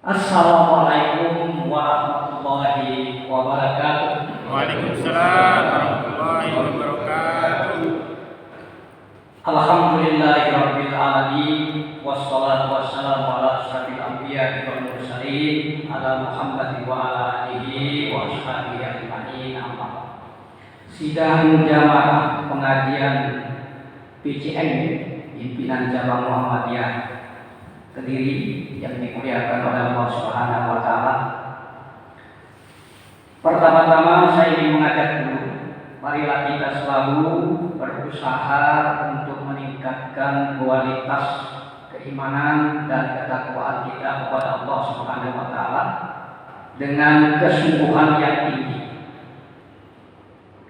Assalamualaikum warahmatullahi wabarakatuh. Waalaikumsalam warahmatullahi wabarakatuh. Alhamdulillahirabbil alamin wassalatu wassalamu ala asyrofil anbiya'i wal mursalin ala Muhammadin wa ala alihi wa ashabihi ajmain. Amma. Sidang jamaah pengajian PCN pimpinan cabang Muhammadiyah Kediri yang dimuliakan oleh Allah Subhanahu wa taala. Pertama-tama saya ingin mengajak dulu, marilah kita selalu berusaha untuk meningkatkan kualitas keimanan dan ketakwaan kita kepada Allah Subhanahu wa taala dengan kesungguhan yang tinggi.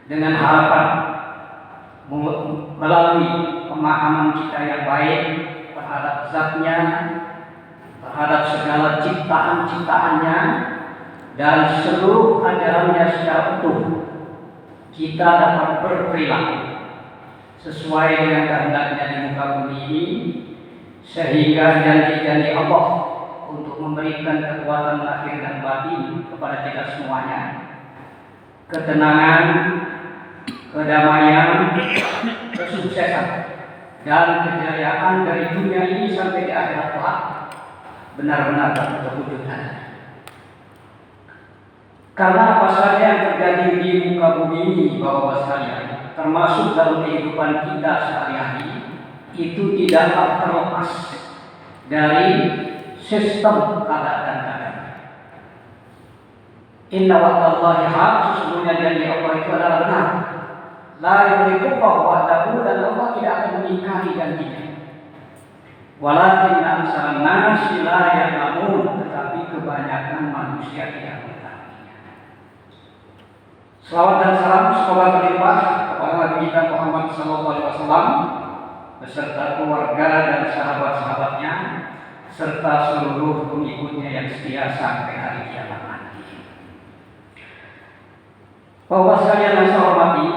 Dengan harapan melalui pemahaman kita yang baik terhadap zatnya, terhadap segala ciptaan-ciptaannya dan seluruh ajarannya secara utuh, kita dapat berperilaku sesuai dengan kehendaknya di muka bumi ini, sehingga janji-janji Allah untuk memberikan kekuatan lahir dan batin kepada kita semuanya, ketenangan, kedamaian, kesuksesan dan kejayaan dari dunia ini sampai di akhirat kelak benar-benar dapat terwujudkan. Karena apa saja yang terjadi di muka bumi ini, Bapak-bapak sekalian, termasuk dalam kehidupan kita sehari-hari, itu tidaklah terlepas dari sistem keadaan. Inna wa'dallahi haq, sesungguhnya janji Allah itu adalah benar. La yuhibbuka wa'dahu, dan Allah tidak akan mengingkari janjinya. Walakin aktsarun nasi la ya'lamun, tetapi kebanyakan manusia tidak mengetahuinya. Salawat dan salam semoga berlimpah kepada Nabi kita Muhammad SAW beserta keluarga dan sahabat-sahabatnya serta seluruh pengikutnya yang setia sampai hari kiamat nanti. Bapak sekalian yang saya hormati,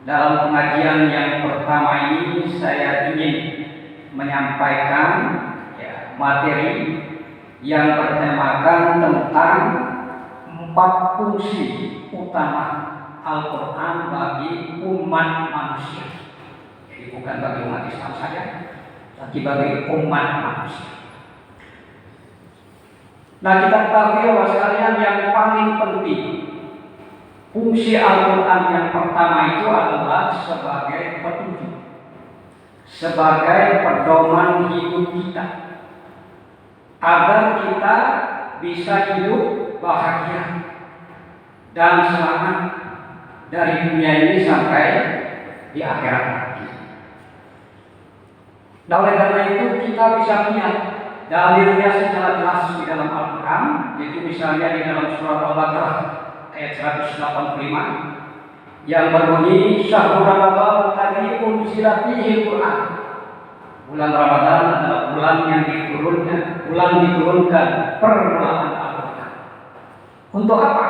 dalam pengajian yang pertama ini saya ingin menyampaikan materi yang bertemakan tentang 4 fungsi utama Al-Quran bagi umat manusia. Jadi bukan bagi umat Islam saja, tapi bagi umat manusia. Nah, kita ketahui bahwa sekalian yang paling penting, fungsi Al-Quran yang pertama itu adalah sebagai petunjuk, sebagai pedoman hidup kita, agar kita bisa hidup bahagia dan selamat dari dunia ini sampai di akhirat nanti. Nah, oleh karena itu kita bisa melihat dalilnya secara jelas di dalam Al-Quran, yaitu misalnya di dalam surat Al-Baqarah ayat 185 yang berbunyi syahrul Ramadan alladzi unzila fihi Al-Qur'an. Bulan Ramadan adalah bulan yang diturunkan permulaan Al-Qur'an. Untuk apa?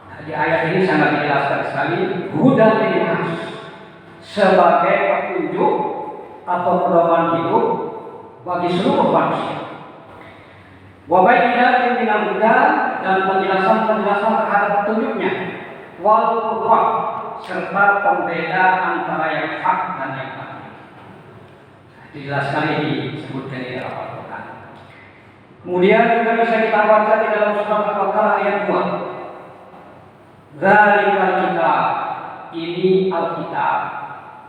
Nah, di ayat ini sangat dijelaskan sekali, hudan linnas, sebagai petunjuk atau pedoman hidup bagi seluruh manusia. Wa bayyinatin minal huda, dan penjelasan-penjelasan terhadap petunjuknya, wal furqan, serta pembeda antara yang hak dan yang batil. Dijelaskan ini disebutkan di dalam Al-Quran. Kemudian juga bisa kita baca di dalam surat Al-Baqarah ayat 2. Dzalikal kitab, ini Alkitab.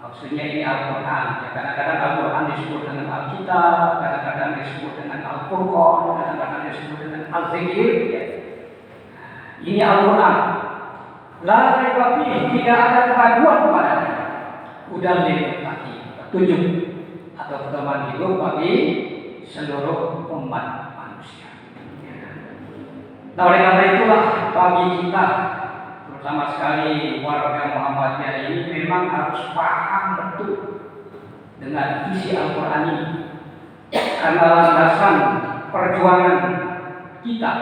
Maksudnya ini Al-Quran. Ya, kadang-kadang Al-Quran disebut dengan Alkitab, kadang-kadang disebut dengan Al-Furqan, kadang-kadang disebut dengan Al-Zikr. Ya. Ini Al-Quran. La raiba fihi, tidak ada keraguan padanya. Hudan lil muttaqin, petunjuk atau pedoman hidup bagi seluruh umat manusia. Nah, oleh karena itulah bagi kita, terutama sekali warga Muhammadiyah ini, memang harus paham betul dengan isi Al-Quran ini. Karena landasan perjuangan kita,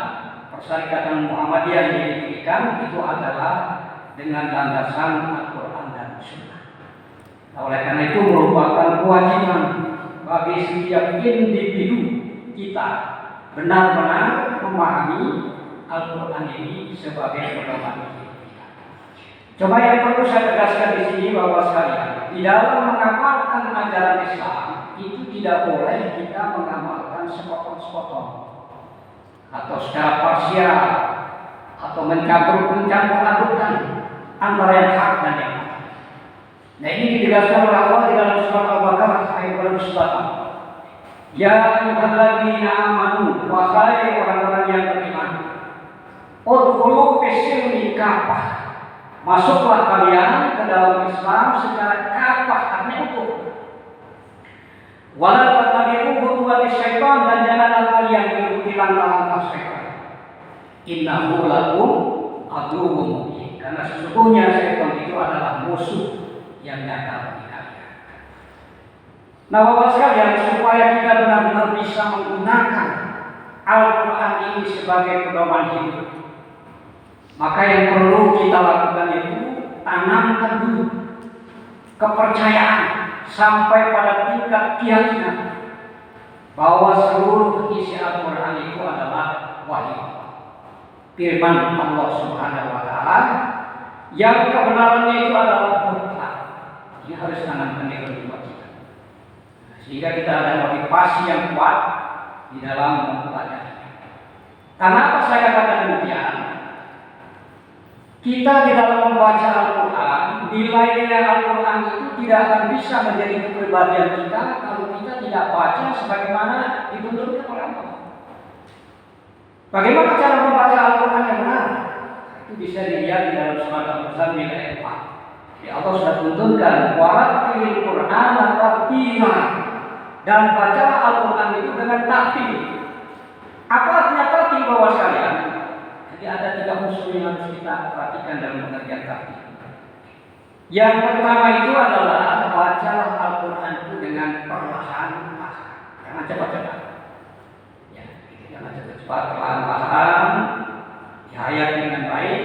Persyarikatan Muhammadiyah yang didirikan, itu adalah dengan landasan Al-Quran dan Sunnah. Nah, oleh karena itu merupakan kewajiban bagi setiap individu kita benar-benar memahami Al-Quran ini sebagai pedoman hidup kita. Coba yang perlu saya tegaskan di sini bahwa sekalian, di dalam mengamalkan ajaran Islam itu tidak boleh kita mengamalkan sepotong-sepotong atau secara parsial atau mencampur-adukkan antara yang hak dan yang batil. Nah, ini ditegaskan oleh Allah di dalam surat Al-Baqarah ayat 208. Ya ayyuhalladzina amanu, wahai orang-orang yang beriman, udkhulu fis-silmi kafah. Masuklah kalian ke dalam Islam secara kafah, artinya utuh. Wala tattabi'u khutuwati syaitan, dan janganlah kalian mengikuti langkah-langkah syaitan. Innahu lakum aduwwun mubin. Karena sesungguhnya syaitan itu adalah musuh yang nyata bagi kalian. Nah, Bapak sekalian, supaya kita benar-benar bisa menggunakan Al-Quran ini sebagai pedoman hidup, maka yang perlu kita lakukan itu tanamkan dulu kepercayaan sampai pada tingkat keyakinan bahwa seluruh isi Al-Quran itu adalah wahyu, firman Allah Subhanahu wa Ta'ala, yang kebenarannya itu adalah mutlak. Ini harus tanamkan di dalam jiwa kita, sehingga kita ada motivasi yang kuat di dalam mempelajarinya. Kenapa saya katakan demikian? Kita di dalam membaca Al-Quran, nilai-nilai Al-Quran itu tidak akan bisa menjadi kepribadian kita kalau kita tidak baca sebagaimana dituntut oleh Allah. Bagaimana cara membaca Al-Quran yang benar? Itu bisa dilihat di dalam surat Al-Muzammil ayat 4. Ya, Allah sudah tuntunkan warattilil Qur'ana tartila, dan baca Al-Quran itu dengan tartil. Apa artinya tartil, Bapak sekalian? Jadi ada 3 unsur yang harus kita perhatikan dalam pengertian tartil. Yang pertama itu adalah bacalah Al-Quran itu dengan perlahan-lahan, jangan cepat-cepat. Ya, jangan cepat-cepat, perlahan-lahan, dihayati dengan baik.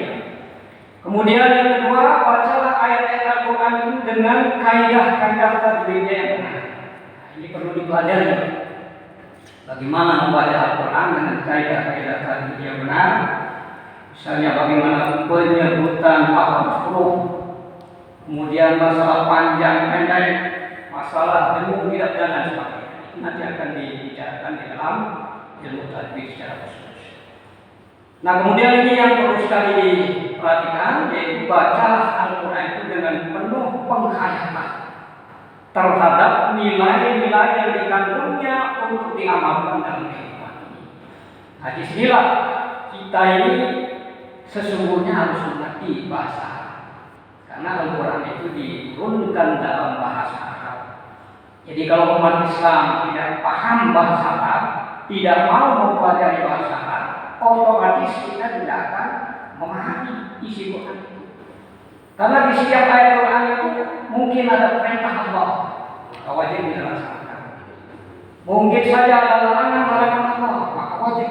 Kemudian yang kedua, bacalah ayat-ayat Al-Quran itu dengan kaidah-kaidah tajwidnya yang benar. Ini perlu dipelajari. Bagaimana membaca Al-Quran dengan kaidah-kaidah tajwid yang benar? Misalnya bagaimana penyebutan huruf, kemudian masalah panjang pendek, masalah dengung tidak dan sebagainya. Itu nanti akan dibicarakan di dalam ilmu tajwid secara khusus. Nah, kemudian ini yang perlu sekali diperhatikan, yaitu bacalah Al-Quran itu dengan penuh penghayatan terhadap nilai-nilai yang dikandungnya untuk diamalkan dalam kehidupan ini. Nah, disinilah kita ini sesungguhnya harus mengerti bahasa Arab, karena Al-Quran itu diturunkan dalam bahasa Arab. Jadi kalau umat Islam tidak paham bahasa Arab, tidak mau mempelajari bahasa Arab, otomatis kita tidak akan memahami isi Quran itu. Karena di setiap ayat Quran itu mungkin ada perintah Allah, maka wajib dilaksanakan. Mungkin saja ada larangan-larangan Allah, maka wajib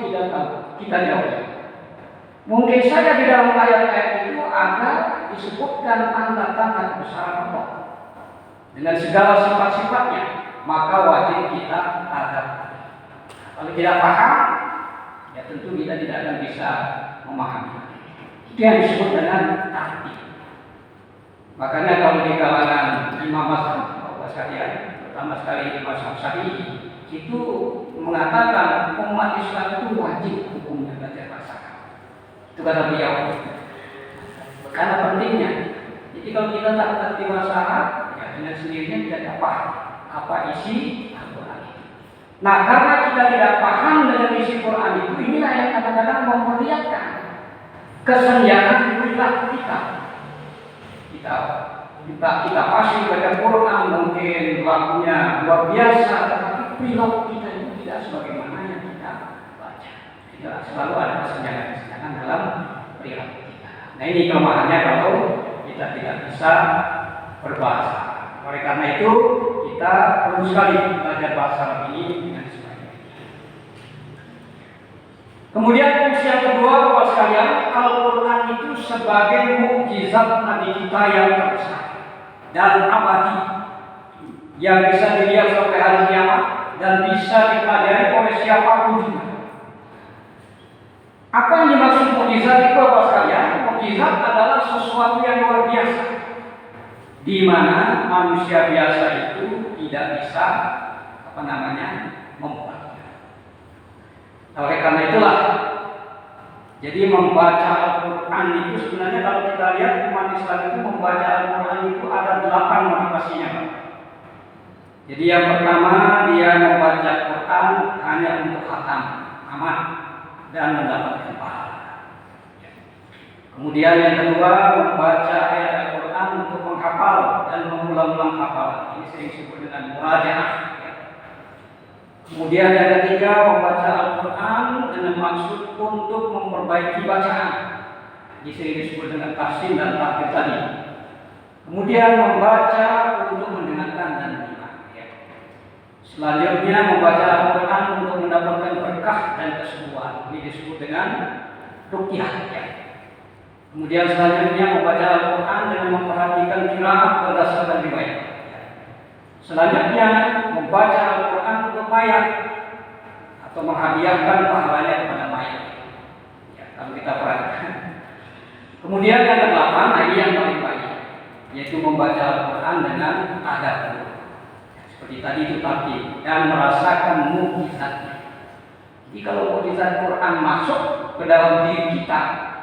kita jauhi. Mungkin saja di dalam ayat-ayat itu ada disebutkan tanda-tanda kebesaran Allah dengan segala sifat-sifatnya, maka wajib kita hadapi. Kalau tidak paham, ya tentu kita tidak akan bisa memahami. Itu yang disebut dengan tartil. Makanya kalau di kalangan imam mazhab, Bapak sekalian, terutama sekali Imam Syafi'i, itu mengatakan umat Islam itu wajib hukumnya belajar bahasa Arab. Itu kata beliau. Karena pentingnya. Jadi kalau kita tak mengerti bahasa Arab, ya dengan sendirinya kita tidak paham apa isi Al-Quran itu. Nah, karena kita tidak paham dengan isi Quran itu, inilah yang kadang-kadang memperlihatkan kesenjangan perilaku kita. Kita pasti baca Quran mungkin lakunya luar biasa, tetapi perilaku kita itu tidak sebagaimana yang kita baca. Tidak selalu ada kesenjangan dalam perilaku kita. Nah, ini kelemahannya kalau kita tidak bisa berbahasa. Oleh karena itu kita perlu sekali belajar bahasa Arab ini dengan sebaik. Kemudian fungsi yang kedua, Bapak sekalian, Al-Quran itu sebagai mukjizat Nabi kita yang terbesar dan abadi, yang bisa dilihat sampai hari kiamat dan bisa dipelajari oleh siapapun juga. sesuatu yang luar biasa, di mana manusia biasa itu tidak bisa membuatnya. Oleh karena itulah, jadi membaca Al-Quran itu sebenarnya kalau kita lihat umat Islam itu membaca Al-Quran itu ada 8 motivasinya. Jadi yang pertama, dia membaca Quran hanya untuk khatam, amat, dan mendapatkan pahala. Kemudian yang kedua, membaca ayat Al-Quran untuk menghafal dan mengulang-ulang hafalan. Ini sering disebut dengan murajaah. Kemudian yang ketiga, membaca Al-Quran dengan maksud untuk memperbaiki bacaan. Ini sering disebut dengan tahsin dan tahfidz tadi. Kemudian membaca untuk mendengarkan dan menyimak. Selanjutnya membaca Al-Quran untuk mendapatkan berkah dan kesembuhan. Ini disebut dengan ruqyah. Kemudian selanjutnya membaca Al-Quran dengan memperhatikan qiraat berdasarkan riwayat. Selanjutnya membaca Al-Quran untuk mayat atau menghadiahkan pahalanya kepada mayat. Kalau kita perhatikan. Kemudian yang ke-8, ini yang paling baik, yaitu membaca Al-Quran dengan adab. Seperti tadi itu tadi, dan merasakan mukjizatnya. Jadi kalau mukjizat Quran masuk ke dalam diri kita,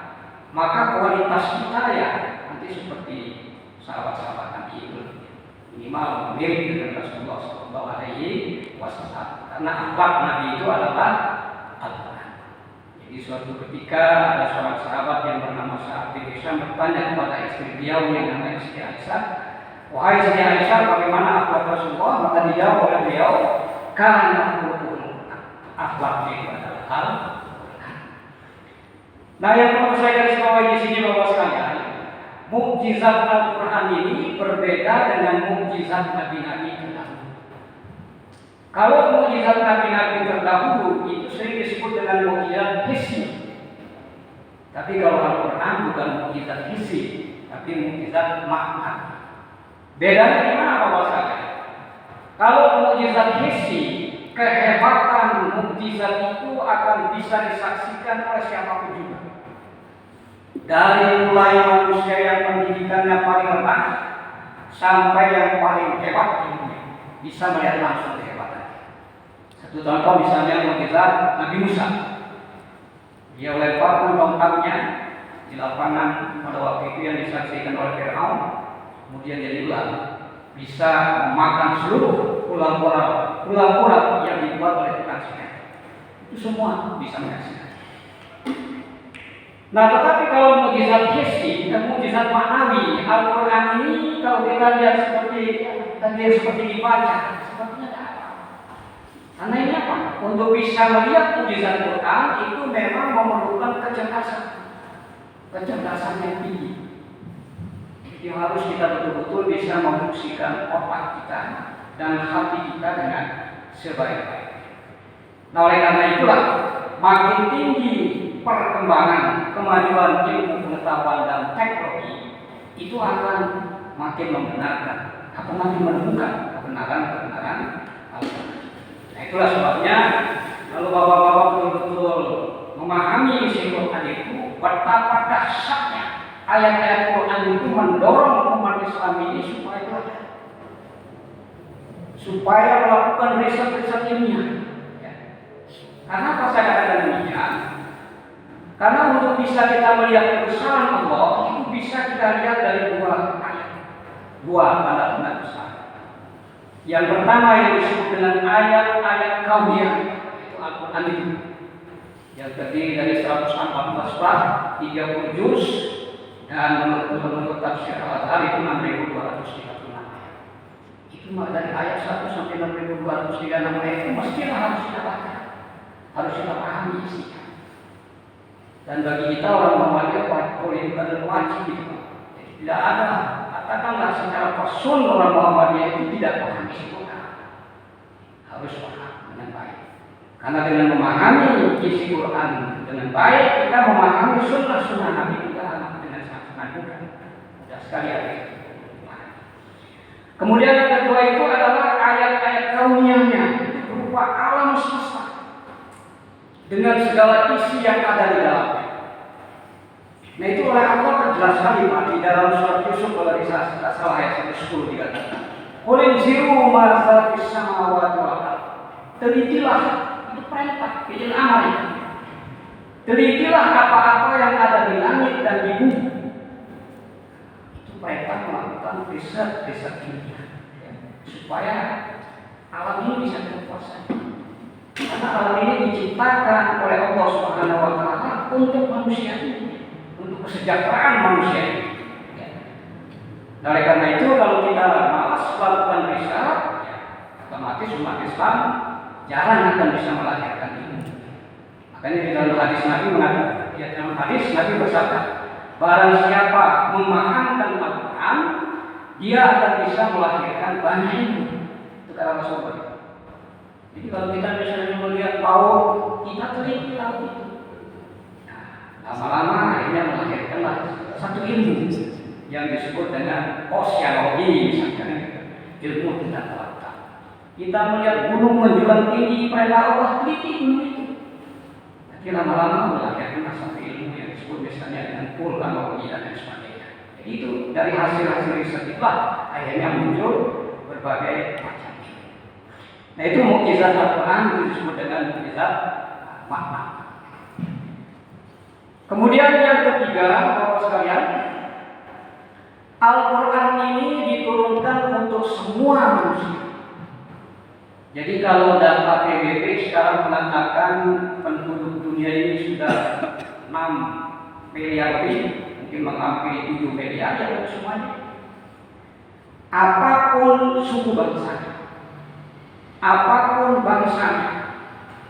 maka kualitas kita ya nanti seperti sahabat-sahabat Nabi itu, minimal mirip dengan Rasulullah SAW. Karena akhlak Nabi itu adalah Al-Quran. Jadi suatu ketika ada seorang sahabat yang bernama Sa'ad bin Hisham bertanya kepada istri beliau yang namanya Siti Aisyah, "Wahai Siti Aisyah, bagaimana akhlak Rasulullah?" Maka dijawab oleh beliau, "Kana khuluquhul Quran." Akhlaknya itu adalah Al-Quran. Nah, yang perlu saya garis bawahi di sini Bapak sekalian, mukjizat Al-Quran ini berbeda dengan mukjizat nabi-nabi terdahulu. Kalau mukjizat nabi-nabi terdahulu itu sering disebut dengan mukjizat hissi. Tapi kalau Al-Quran bukan mukjizat hissi, tapi mukjizat makna. Bedanya di mana Bapak sekalian? Kalau mukjizat hissi, kehebatan mukjizat itu akan bisa disaksikan oleh siapapun juga. Dari mulai manusia yang pendidikannya paling rendah sampai yang paling hebat di dunia bisa melihat langsung kehebatannya. Satu contoh misalnya mukjizat Nabi Musa. Dia lemparkan tongkatnya di lapangan pada waktu itu yang disaksikan oleh Fir'aun. Kemudian jadi ular, bisa memakan seluruh ular yang dibuat oleh tukang sihir. Itu semua bisa menyaksikan. Nah, tetapi kalau mukjizat hissi dan mukjizat maknawi, Al-Quran ini kalau kita lihat seperti dibaca, sepertinya tidak apa. Karena ini apa? Untuk bisa melihat mukjizat Quran itu memang memerlukan kecerdasan yang tinggi. Jadi harus kita betul-betul bisa memfungsikan otak kita dan hati kita dengan sebaik-baiknya. Nah, oleh karena itulah makin tinggi perkembangan kemajuan ilmu pengetahuan dan teknologi itu akan makin membenarkan, akan makin menemukan kebenaran Al-Quran. Nah, itulah sebabnya kalau bapak-bapak betul-betul memahami isi Quran itu, betapa dahsyatnya ayat-ayat Quran itu mendorong umat Islam ini supaya melakukan riset-riset ilmiah. Karena apa saya katakan demikian? Karena untuk bisa kita melihat kebesaran Allah itu bisa kita lihat dari dua tanda-tanda besar. Yang pertama yang disebut dengan ayat-ayat kauniyah, itu Al-Quran itu, yang terdiri dari 114 bab, 30 juz, dan menurut tafsir Al-Azhar itu 6.236 ayat. Itu dari ayat 1 sampai 6.236 ayat itu mestilah harus kita baca, harus kita pahami isinya. Dan bagi kita orang Muhammadiyah politik adalah wajib itu. Jadi tidak ada, katakanlah secara person orang Muhammadiyah itu tidak paham isi Quran. Harus paham dengan baik. Karena dengan memahami isi Quran dengan baik, kita memahami sunnah-sunnah Nabi kita dengan sangat mudah. Mudah sekali ada. Kemudian yang kedua itu adalah ayat-ayat kauniyahnya, itu berupa alam semesta dengan segala isi yang ada di dalamnya. Nah itu oleh Allah terjelas sekali Pak di dalam surat Yusuf kalau tidak salah ayat 10 dikatakan. Qul inziru ma fis samawati wal ardh. Telitilah, itu perintah, fi'il amr. Telitilah apa-apa yang ada di langit dan di bumi. Itu perintah melakukan riset ilmiah supaya alam ini bisa terkuasai. Karena alam ini diciptakan oleh Allah Subhanahu wa taala untuk manusia ini, untuk kesejahteraan manusia ini. Oleh karena itu kalau kita malas melakukan riset, otomatis umat Islam jarang akan bisa melahirkan ilmu. Makanya di dalam hadis Nabi mengatakan, ya dalam hadis Nabi bersabda, barang siapa memahamkan Al-Quran, dia akan bisa melahirkan banyak ilmu. Itu kata Rasulullah. Jadi kalau kita misalnya melihat laut, kita teliti laut itu. Nah, lama-lama akhirnya melahirkanlah satu ilmu yang disebut dengan oceanografi, misalnya ilmu tentang lautan. Kita melihat gunung menjulang tinggi, perintah Allah teliti gunung itu. Jadi lama-lama melahirkan satu ilmu yang disebut misalnya dengan vulkanologi dan lain sebagainya. Jadi itu dari hasil-hasil riset itulah akhirnya muncul berbagai macam. Nah itu mukjizat Al-Quran itu disebut dengan mukjizat makna. Kemudian yang ketiga, Bapak sekalian, Al-Quran ini diturunkan untuk semua manusia. Jadi kalau data PBB sekarang mengatakan penduduk dunia ini sudah 6 miliar lebih, mungkin menghampiri 7 miliar ya semuanya. Apapun suku bangsanya, apapun bangsanya,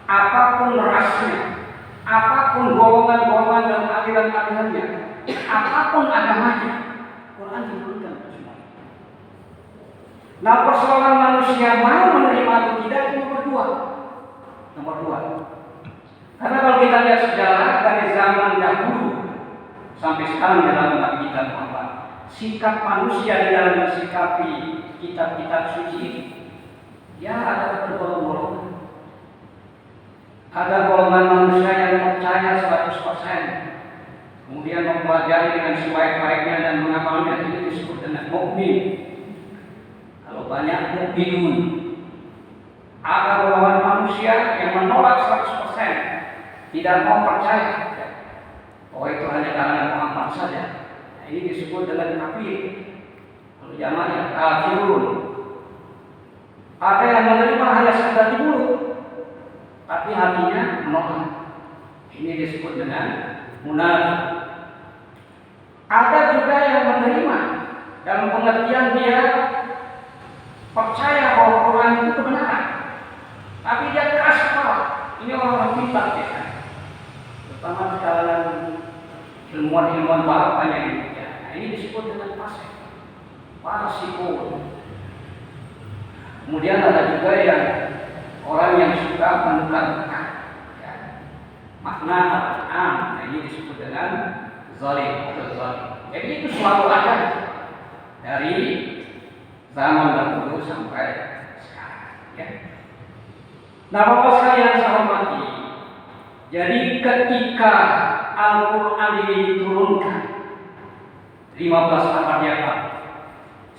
apapun rasnya, apapun golongan-golongan dan aliran-alirannya, apapun agamanya, Quran diturunkan untuk semua. Nah persoalan manusia mau menerima atau tidak itu nomor dua. Karena kalau kita lihat sejarah dari zaman dahulu sampai sekarang dalam Nabi kita Muhammad, sikap manusia di dalam mensikapi kitab-kitab suci, ya ada bergolong-golongan. Ada golongan manusia yang percaya 100%, kemudian mempelajari dengan sebaik-baiknya dan mengamalnya, ini disebut dengan mukmin. Kalau banyak mukminun. Ada golongan manusia yang menolak 100%, tidak mau percaya. Oh itu hanya karena Muhammad saja. Nah, ini disebut dengan kafir. Kalau zamannya kafirun. Ada yang menerima hanya sekedar di mulut, tapi hatinya menolak. Ini disebut dengan munafik. Ada juga yang menerima dalam pengertian dia percaya bahwa Quran itu kebenaran, tapi dia keras kepala. Ini orang-orang pintar ya, terutama di kalangan ilmuwan-ilmuwan barat banyak ini. Nah, ini disebut dengan fasik, fasikun. Kemudian ada juga yang orang yang suka menukarkan ya, makna Al-Quran. Nah, ini disebut dengan zalim atau zalim. Jadi itu selalu ada dari zaman dahulu sampai sekarang. Ya. Nah, Bapak sekalian saya hormati. Jadi ketika Al-Quran ini diturunkan 15 abad yang lalu,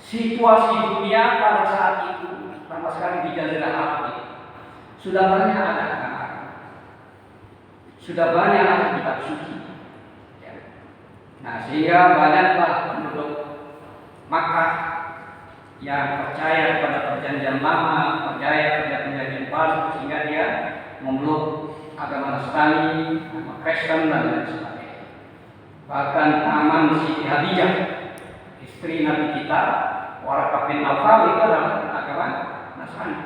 situasi dunia pada saat itu sama sekali di Jazirah Arab itu sudah banyak ada agama, sudah banyak ada kitab suci. Ya. Nah, sehingga banyaklah penduduk Makkah yang percaya kepada perjanjian lama, percaya kepada perjanjian baru, sehingga dia memeluk agama Nasrani, agama Kristen dan lain sebagainya. Bahkan paman Siti Khadijah, istri Nabi kita, Waraqah bin Nawfal, itu adalah agama Nasrani.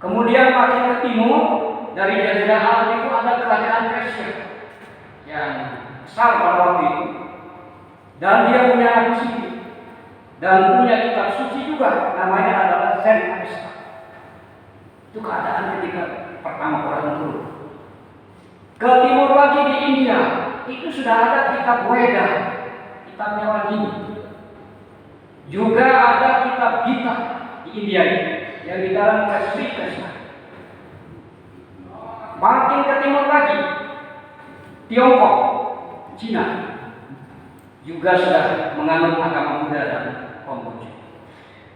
Kemudian makin ke timur dari Jazirah Arab itu ada kerajaan Persia yang besar pada waktu itu, dan dia punya nabi sendiri dan punya kitab suci juga, namanya adalah Zen Avesta. Itu keadaan ketika pertama Quran turun. Ke timur lagi di India itu sudah ada kitab Weda, kitabnya orang Hindu. Juga ada kitab Gita di India ini, yang di dalam Sri Krishna. Makin ke timur lagi Tiongkok, Cina juga sudah menganut agama Buddha dan Konghucu.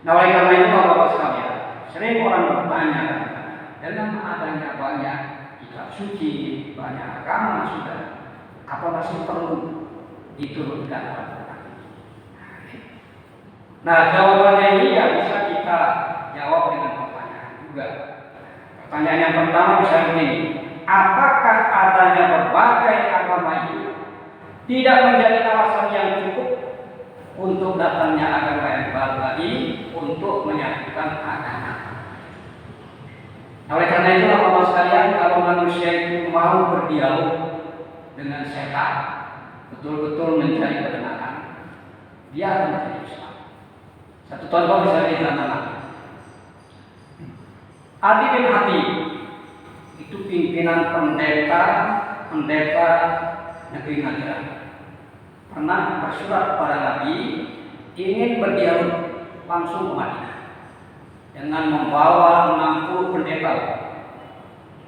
Nah, oleh karena itu Bapak sekalian, sering orang bertanya dengan adanya banyak kitab suci, banyak agama sudah, apa masih perlu diturunkan Al-Quran? Nah, jawabannya ini ya bisa kita jawab dengan pertanyaan juga. Pertanyaan yang pertama bisa begini: apakah adanya berbagai agama itu tidak menjadi alasan yang cukup untuk datangnya agama yang baru lagi untuk menyatukan agama? Oleh karena itu, Bapak sekalian, kalau manusia itu mau berdialog dengan sehat, betul-betul mencari kebenaran, dia akan menjadi Islam. Satu contoh misalnya di sana, Adi bin Hatim itu pimpinan pendeta negeri Najran, pernah bersurat kepada Nabi ingin berdialog langsung ke Madinah dengan membawa 60 pendeta.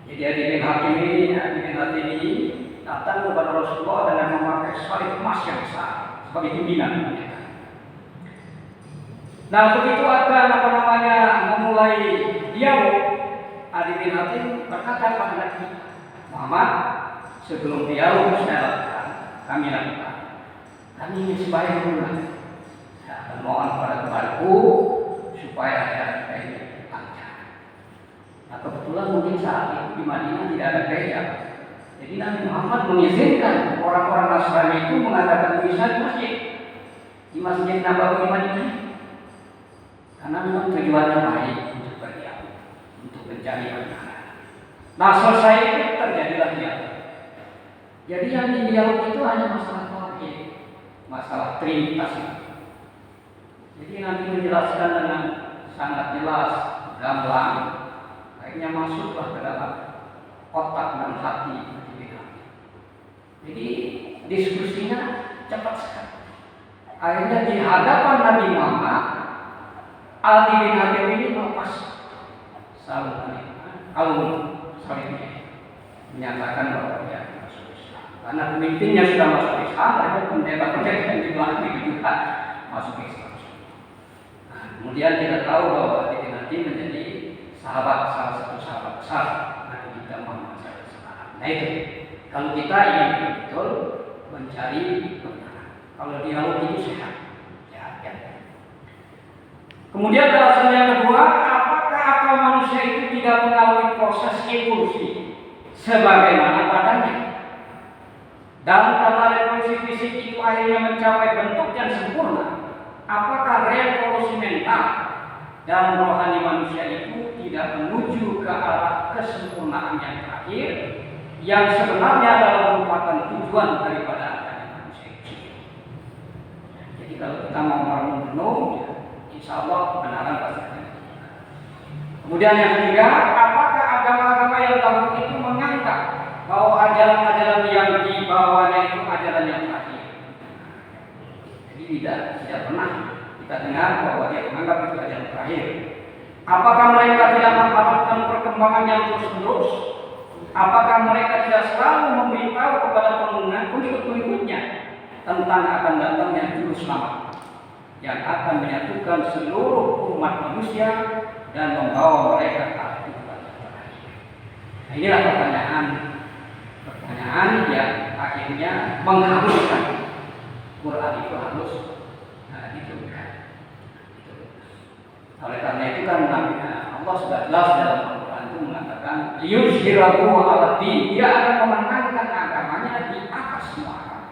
Jadi Adi bin Hatim ini datang kepada Rasulullah dengan memakai salib emas yang besar sebagai pimpinan pendeta. Nah, begitu akan memulai dialog, Adi bin Hatim berkata kepada Nabi Muhammad, sebelum dialog kami lakukan, kami ingin sembahyang dulu dan mohon kepada Tuhanku supaya ada ini lancar. Nah, kebetulan mungkin saat itu di Madinah tidak ada gereja. Jadi Nabi Muhammad mengizinkan orang-orang Nasrani itu mengadakan misa di masjid Nabawi Madinah, karena memang tujuannya baik untuk berdialog, untuk mencari kebenaran. Nah, selesai itu terjadilah dialog. Jadi yang dialog itu hanya masalah tauhid, masalah Trinitas. Jadi nanti menjelaskan dengan sangat jelas, gamblang, akhirnya masuklah ke dalam otak dan hati. Jadi diskusinya cepat sekali. Akhirnya di hadapan Nabi Muhammad, Adi bin Hatim ini melepas salibnya, menyatakan bahwa dia masuk Islam. Karena pemimpinnya sudah masuk Islam, ada pendeta-pendeta yang di belakang itu juga masuk Islam. Nah, kemudian kita tahu bahwa Adi bin Hatim menjadi salah satu sahabat besar Nabi kita Muhammad SAW. Nah itu, kalau kita ingin betul mencari kebenaran, kalau dialog itu sehat. Kemudian alasan yang kedua, apakah akal manusia itu tidak mengalami proses evolusi sebagaimana badannya? Dan karena revolusi fisik itu akhirnya mencapai bentuk yang sempurna, apakah revolusi mental dan rohani manusia itu tidak menuju ke arah kesempurnaan yang terakhir, yang sebenarnya adalah merupakan tujuan daripada adanya manusia itu? Jadi kalau kita mau merenung, insya Allah kebenaran pasti akan ditemukan. Kemudian yang ketiga, apakah agama-agama yang dahulu itu menganggap bahwa ajaran-ajaran yang dibawanya itu ajaran yang terakhir? Jadi tidak pernah kita dengar bahwa dia menganggap itu ajaran terakhir. Apakah mereka tidak mengharapkan perkembangan yang terus-menerus? Apakah mereka tidak selalu memberitahu kepada pengikut-pengikutnya tentang akan datangnya juru selamat yang akan menyatukan seluruh umat manusia dan membawa mereka ke arah kehidupan yang terakhir? Nah, inilah pertanyaan yang akhirnya mengharuskan Quran itu harus diturunkan. Oleh karena itu kan Allah sudah jelas dalam Al-Quran itu mengatakan yuzhirahu 'ala din, dia akan memenangkan agamanya di atas semua agama.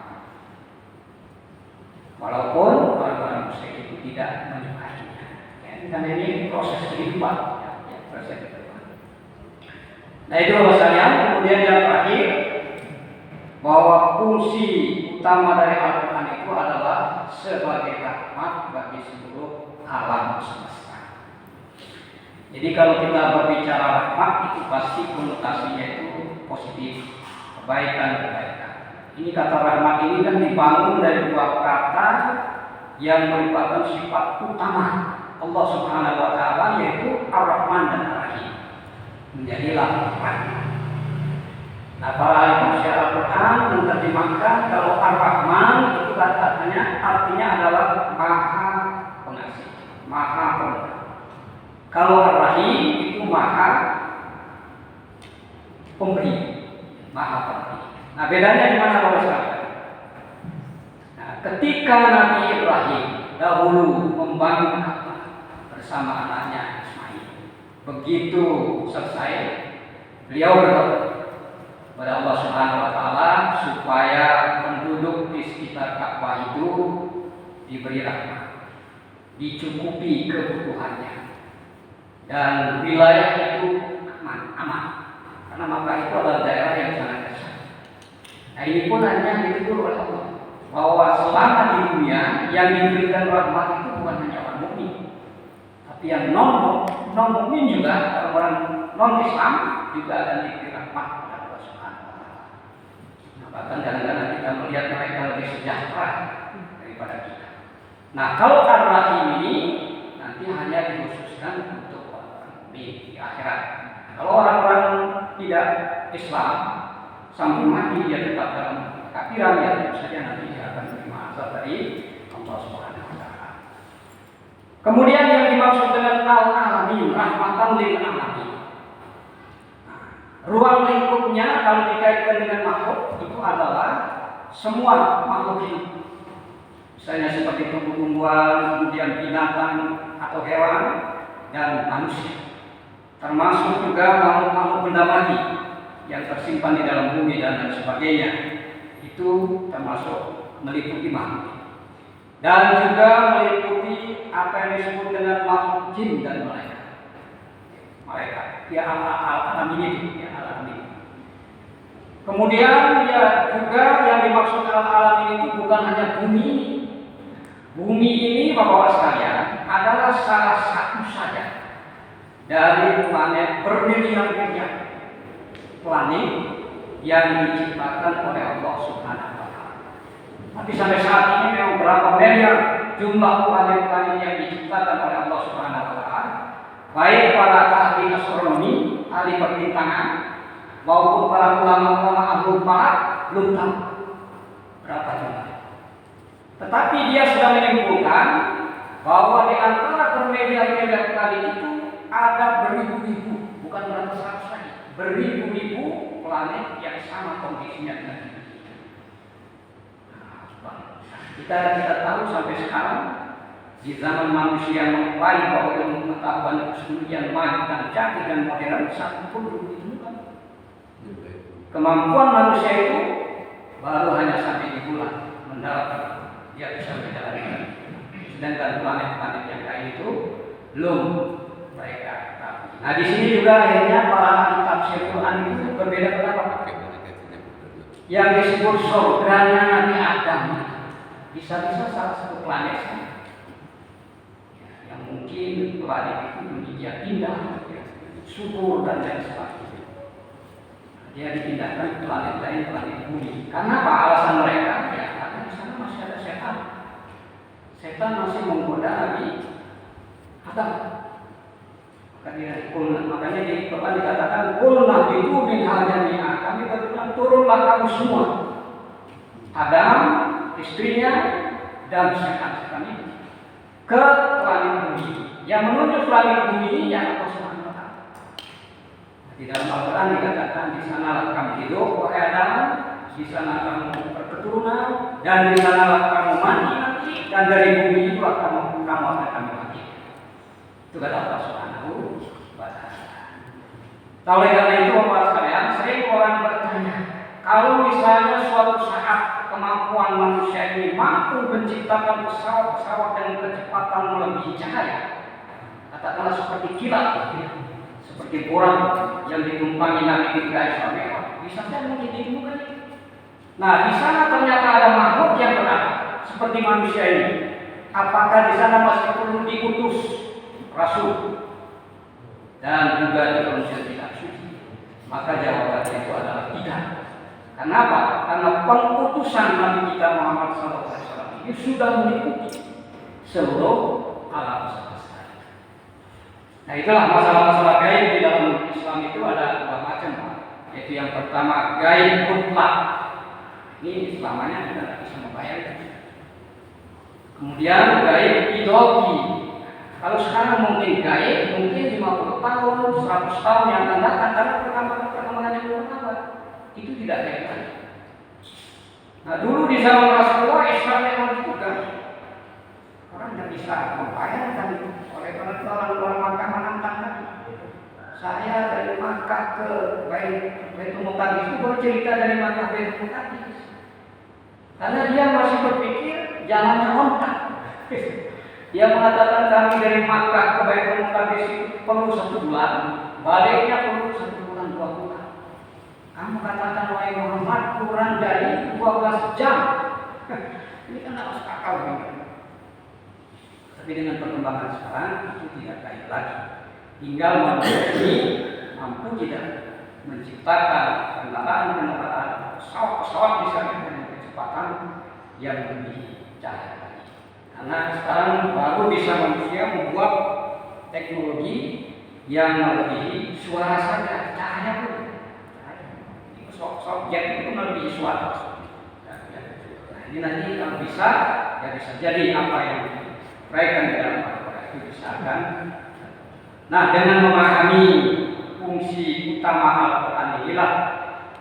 Walaupun orang-orang musyrik itu tidak menyukainya. Karena ini proses kehidupan, proses kehidupan. Nah itu Bapak sekalian. Kemudian yang terakhir, bahwa fungsi utama dari Al-Quran itu adalah sebagai rahmat bagi seluruh alam semesta. Jadi kalau kita berbicara rahmat itu pasti konotasinya itu positif, kebaikan. Ini kata rahmat ini kan dibangun dari dua kata yang merupakan sifat utama Allah Subhanahu wa taala, yaitu Ar-Rahman dan Ar-Rahim. Menjadilah rahmat. Nah, para ahli tafsir Al-Quran menerjemahkan kalau Ar-Rahman itu artinya adalah Maha Pengasih, Maha Pemurah. Kalau Ar-Rahim itu Maha Pemberi, Maha Pemberi. Nah, bedanya di mana Bapak sekalian? Nah, ketika Nabi Ibrahim dahulu membangun Ka'bah bersama anaknya Ismail, begitu selesai, beliau berdoa kepada Allah Subhanahu wa taala supaya penduduk di sekitar Ka'bah itu diberi rahmat, dicukupi kebutuhannya, dan wilayah itu aman. Karena Makkah itu adalah daerah yang sangat besar. Nah, ini pun hanya ditegur oleh Allah bahwa selama di dunia yang diberikan rahmat itu bukan hanya orang mukmin, tapi yang non mukmin juga, orang non Islam juga akan diberi rahmat oleh Allah Subhanahu wa taala. Nah, bahkan kadang-kadang kita melihat mereka lebih sejahtera daripada kita. Nah, kalau Ar-Rahim ini nanti hanya dikhususkan untuk orang mukmin di akhirat. Kalau orang-orang tidak Islam sampai mati dia tetap dalam kekafiran, ya tentu saja nanti dia akan menerima azab dari Allah Subhanahu wa taala. Kemudian yang dimaksud dengan al-alamin, rahmatan lil alamin. Ruang lingkupnya kalau dikaitkan dengan makhluk itu adalah semua makhluk hidup. Misalnya seperti tumbuh-tumbuhan, kemudian binatang atau hewan dan manusia. Termasuk juga makhluk-makhluk benda mati yang tersimpan di dalam bumi dan lain sebagainya. Itu termasuk meliputi makhluk. Dan juga meliputi apa yang disebut dengan makhluk jin dan malaikat. Ya alam ini, ya alam ini. Kemudian ya juga yang dimaksud alam ini itu bukan hanya bumi. Bumi ini Bapak-Bapak sekalian adalah salah satu saja dari planet bermiliar-miliar planet yang diciptakan oleh Allah Subhanahu wa taala. Tapi sampai saat ini memang berapa miliar jumlah planet-planet yang diciptakan oleh Allah Subhanahu wa taala. Baik para ahli astronomi, ahli perbintangan, maupun para ulama-ulama ahli falak belum tahu berapa jumlahnya. Tetapi dia sudah menyimpulkan bahwa di antara bermiliar-miliar planet itu ada beribu-ribu, bukan beratus-ratus lagi, beribu-ribu planet yang sama kondisinya dengan kita. Kita tahu sampai sekarang di zaman manusia mengklaim bahwa ilmu pengetahuan sedemikian maju dan canggih dan modern, satu pun belum ditemukan. Kemampuan manusia itu baru hanya sampai di bulan mendarat, dia bisa menjalani. Sedangkan planet-planet yang lain itu belum mereka. Nah, di sini juga akhirnya para ahli tafsir Quran itu berbeda pendapat. Yang disebut surganya Nabi Adam bisa-bisa salah satu planet saja. Yang mungkin planet itu demikian indah, subur dan lain sebagainya. Dia dipindahkan ke planet lain, planet bumi. Karena apa alasan mereka? Ya, karena di sana masih ada setan. Setan masih menggoda Nabi Adam. Makanya di Quran dikatakan qulna bidu min hajami'a, kami berfirman turunlah kamu semua, Adam, istrinya dan setan itu ke planet bumi. Yang menuju planet bumi ini yang Allah Subhanahu wa taala. Di dalam Al-Quran dikatakan di sanalah kamu hidup wahai Adam, di sana kamu berketurunan, dan di sanalah kamu mati nanti, dan dari bumi itulah kamu akan kami mati. Itu kata Allah Subhanahu wa taala. Oleh karena itu Bapak sekalian, sering orang bertanya, kalau misalnya suatu saat kemampuan manusia ini mampu menciptakan pesawat-pesawat dengan kecepatan melebihi cahaya, katakanlah seperti kilat, seperti orang yang ditumpangi Nabi kita Ismail, bisa saja mungkin ditemukan. Nah, di sana ternyata ada makhluk yang berada seperti manusia ini. Apakah di sana masih perlu diutus rasul dan juga diunsur tidak suci? Maka jawabannya itu adalah tidak. Kenapa? Karena pengutusan Nabi kita Muhammad SAW ini sudah meliputi seluruh alam semesta. Nah, itulah masalah-masalah gaib di dalam Islam itu ada dua macam, Pak. Yaitu yang pertama gaib mutlak. Ini selamanya kita tidak bisa membayangkan. Kemudian gaib idoki. Kalau sekarang mungkin gaib, mungkin 50 tahun, 100 tahun yang akan datang karena perkembangan yang berkembang. Itu tidak gaib lagi. Nah dulu di zaman Rasulullah Islam memang itu gaib. Orang tidak bisa membayangkan itu. Oleh karena itu orang Makkah menantang Nabi. Saya dari Makkah ke Baitul Muqaddas itu bercerita dari Makkah ke Baitul Muqaddas. Karena dia masih berpikir jalannya ontak. Dia mengatakan kami dari Makkah ke Baitul Muqaddas itu perlu 1 bulan, baliknya perlu 1 bulan 2 bulan. Kamu katakan wahai Muhammad kurang dari 12 jam. Ini kan harus akal banget. Tapi dengan perkembangan sekarang itu tidak gaib lagi. Tinggal manusia ini mampu tidak menciptakan kendaraan, pesawat misalnya dengan kecepatan yang lebih cahaya lagi. Karena sekarang baru bisa manusia membuat teknologi yang melebihi suara saja, cahaya pun. Pesawat jet itu melebihi suara. Nah, ini nanti kalau bisa, ya bisa jadi apa yang mereka di dalam Al-Quran itu bisa akan. Nah, dengan memahami fungsi utama Al-Quran inilah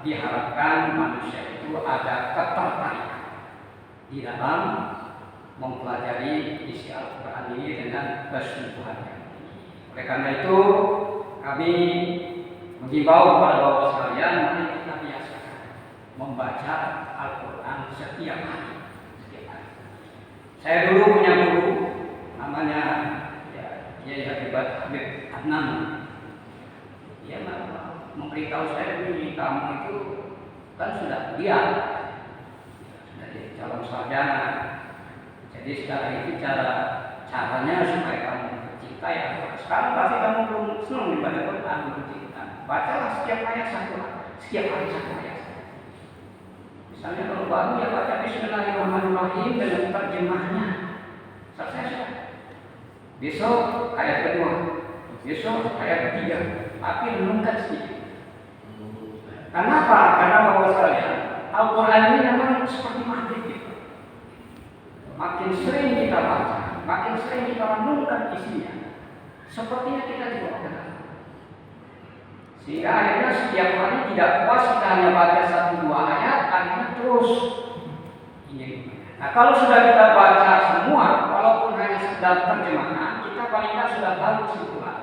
diharapkan manusia itu ada ketertarikan di dalam mempelajari isi Al-Quran ini dengan kesungguhan yang tinggi. Oleh karena itu, kami menghimbau kepada bapak sekalian, mari kita biasakan membaca Al-Quran setiap hari. Saya dulu punya guru, namanya Kiai Habib Adnan. Dia memberitahu saya begini, kamu itu kan sudah kuliah, sudah jadi calon sarjana. Jadi sekarang itu caranya supaya kamu mencintai Al-Quran. Sekarang pasti kamu belum senang membaca Quran, belum cinta. Bacalah setiap ayat 1, setiap hari 1 ayat. Misalnya kalau baru ya baca Bismillahirrahmanirrahim dengan terjemahnya. Selesai. Besok ayat kedua, besok ayat ketiga, tapi renungkan sedikit. Kenapa? Karena bahwa sekalian Al-Quran ini memang seperti magnet. Makin sering kita baca, makin sering kita renungkan isinya, sepertinya kita juga kenal. Sehingga akhirnya setiap hari tidak puas kita hanya baca 1-2 ayat, akhirnya terus ingin. Nah kalau sudah kita baca semua, walaupun hanya sekedar terjemahan, kita paling tidak sudah tahu kesimpulan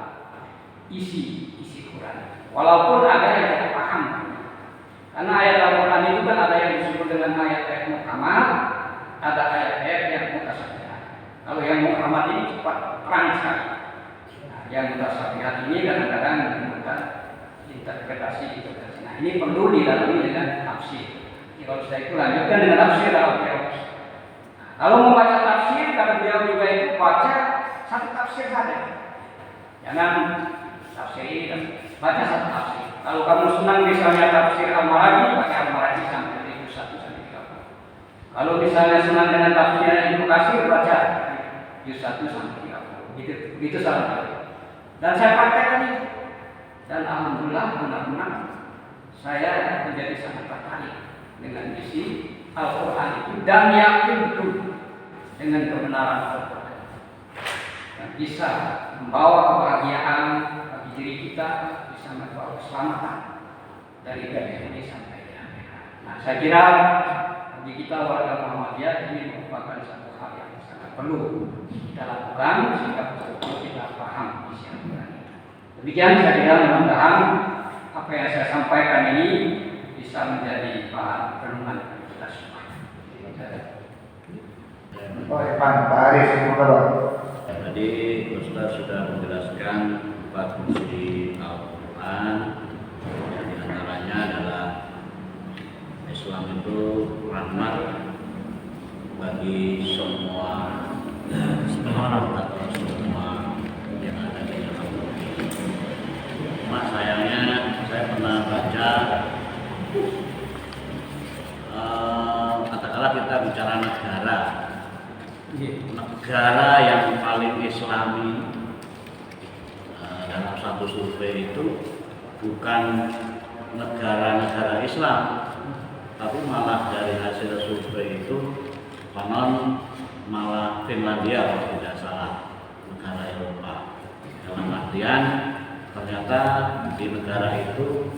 isi Quran. Walaupun ada yang tidak paham, karena ayat Al-Quran itu kan ada yang disebut dengan ayat-ayat muhkamat, ada ayat-ayat yang mutasyabihat. Kalau yang muhkamat ini cepat terang sekali. Nah, yang mutasyabihat ini kadang-kadang menggunakan interpretasi. Nah ini perlu didalami dengan tafsir. Kalau saya itu lanjutkan dengan tafsir al-Qur'an. Kalau mau baca tafsir, kalau beliau juga itu baca 1 tafsir saja. Jangan tafsir ini dan baca 1 tafsir. Kalau kamu senang misalnya tafsir Al-Maraghi, baca Al-Maraghi sampai dari 1 sampai 30. Kalau misalnya senang dengan tafsir Ibnu Katsir, baca 1 sampai 30. Begitu saja. Dan saya praktekkan itu. Dan alhamdulillah benar-benar saya menjadi sangat tertarik dengan isi Al-Quran itu dan yakin betul dengan kebenaran Al-Quran yang bisa membawa kebahagiaan bagi diri kita, bisa membawa keselamatan dari dunia ini sampai di akhirat. Nah, saya kira bagi kita warga Muhammadiyah ini merupakan satu hal yang sangat perlu kita lakukan sehingga betul-betul kita paham isi Al-Quran itu. Demikian saya kira mudah-mudahan apa yang saya sampaikan ini bisa menjadi bahan renungan kita semua. Pak Aris, Tadi Ustaz sudah menjelaskan 4 fungsi Al-Quran, yang diantaranya adalah Islam itu rahmat bagi semua orang atau semua yang ada di dalam bumi. Cuma sayangnya saya pernah baca katakanlah kita bicara negara yang paling Islami dalam satu survei itu bukan negara Islam, tapi malah dari hasil survei itu konon malah Finlandia kalau tidak salah, negara Eropa. Dalam artian ternyata di negara itu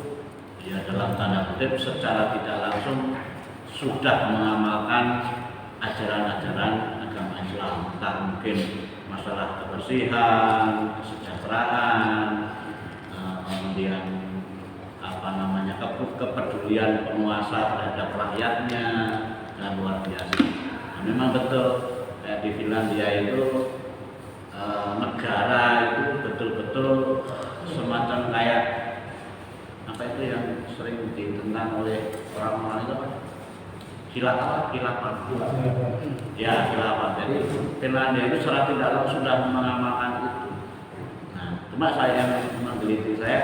ya dalam tanda kutip secara tidak langsung sudah mengamalkan ajaran-ajaran agama Islam, entah mungkin masalah kebersihan, kesejahteraan, kemudian kepedulian penguasa terhadap rakyatnya, dan luar biasa. Nah, memang betul di Finlandia itu negara itu betul-betul semacam kayak apa itu yang sering ditentang oleh orang-orang itu apa? Khilafah. Ya, khilafah. Jadi Finlandia itu secara tidak langsung sudah mengamalkan itu. Nah, cuma saya yang meneliti saya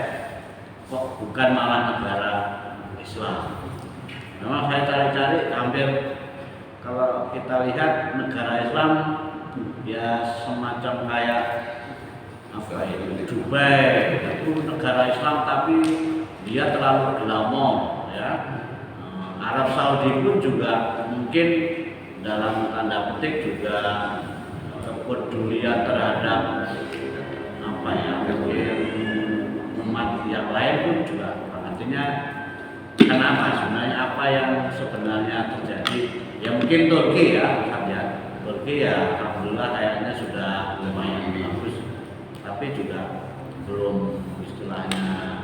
kok bukan malah negara Islam. Memang saya cari-cari hampir kalau kita lihat negara Islam ya semacam kayak apa itu Dubai itu negara Islam tapi dia terlalu glamor ya. Arab Saudi pun juga mungkin dalam tanda petik juga kepedulian terhadap apa ya mungkin umat yang lain pun juga artinya kenapa sebenarnya apa yang sebenarnya terjadi ya mungkin Turki ya Turki ya alhamdulillah kayaknya sudah lumayan bagus tapi juga belum istilahnya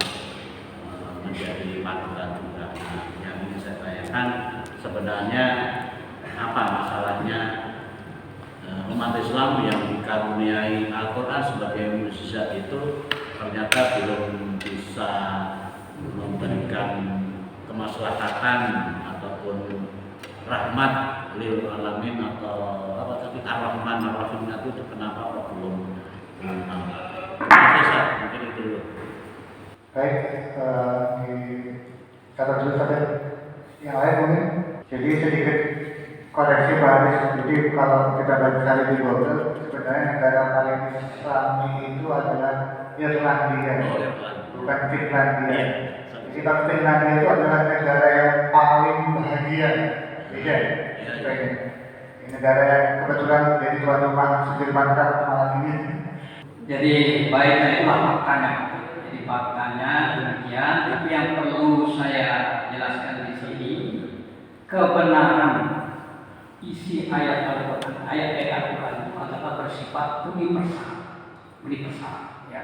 menjadi panutan juga. Nah, yang ingin saya tanyakan sebenarnya apa masalahnya umat Islam yang dikaruniai Al-Quran sebagai mukjizat itu ternyata belum bisa memberikan kemaslahatan ataupun rahmat lil alamin atau apa tadi ar-Rahman ar-Rahim itu kenapa kok belum mungkin itu dulu. Baik, catat dulu sampai yang lain mungkin. Jadi sedikit koreksi Pak Haris. Jadi kalau kita baca di Google sebenarnya negara paling Islami itu adalah Irlandia, bukan Finlandia. Jadi kalau Finlandia itu adalah negara yang paling bahagia, beda. Ini negara yang kebetulan jadi tuan rumah Sudirman malam ini. Jadi baik itulah faktanya. Jadi faktanya demikian. Tapi yang perlu saya jelaskan di sini kebenaran isi ayat Al-Quran, ayat-ayat Al-Quran itu adalah bersifat universal. Ya.